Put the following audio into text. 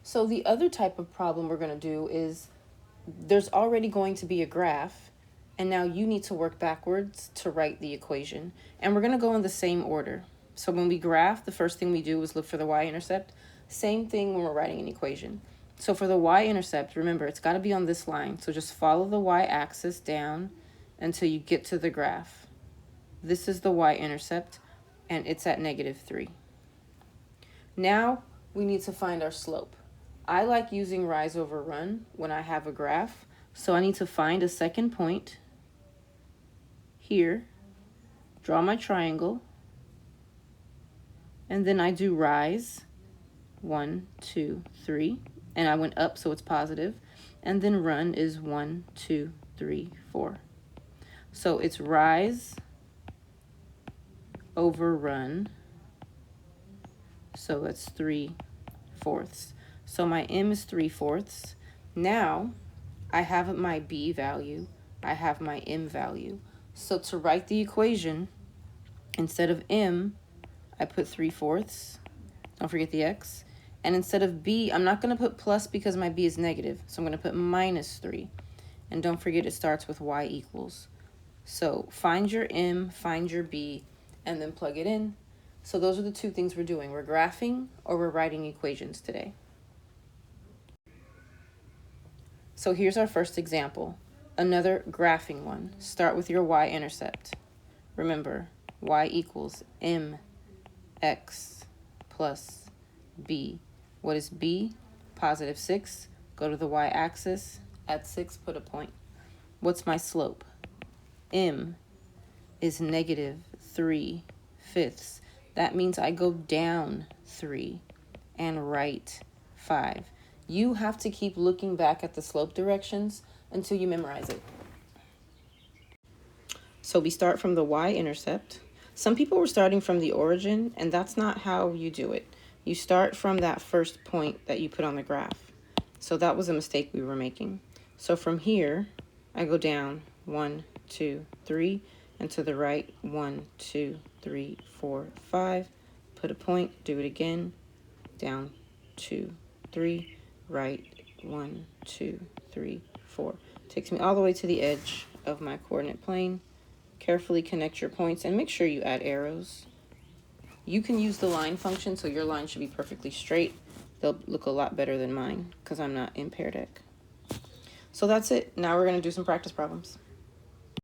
So the other type of problem we're going to do is there's already going to be a graph, and now you need to work backwards to write the equation. And we're going to go in the same order. So when we graph, the first thing we do is look for the y-intercept. Same thing when we're writing an equation. So for the y-intercept, remember, it's got to be on this line. So just follow the y-axis down until you get to the graph. This is the y-intercept, and it's at -3. Now we need to find our slope. I like using rise over run when I have a graph. So I need to find a second point here, draw my triangle, and then I do rise, 1, 2, 3, and I went up, so it's positive, and then run is 1, 2, 3, 4. So it's rise over run, so that's 3/4. So my m is 3/4. Now I have my b value, I have my m value. So to write the equation, instead of m, I put 3/4. Don't forget the x. And instead of b, I'm not going to put plus because my b is negative. So I'm going to put -3. And don't forget it starts with y equals. So find your m, find your b, and then plug it in. So those are the two things we're doing. We're graphing or we're writing equations today. So here's our first example. Another graphing one. Start with your y-intercept. Remember, y equals mx plus b. What is b? +6. Go to the y-axis. At 6, put a point. What's my slope? M is -3/5. That means I go down 3 and right 5. You have to keep looking back at the slope directions until you memorize it. So we start from the y-intercept. Some people were starting from the origin, and that's not how you do it. You start from that first point that you put on the graph. So that was a mistake we were making. So from here, I go down 1, 2, 3, and to the right, 1, 2, 3, 4, 5. Put a point, do it again, down 2, 3, right, 1, 2, 3, 4. Takes me all the way to the edge of my coordinate plane. Carefully connect your points and make sure you add arrows. You can use the line function, so your line should be perfectly straight. They'll look a lot better than mine because I'm not in Pear Deck. So that's it. Now we're going to do some practice problems.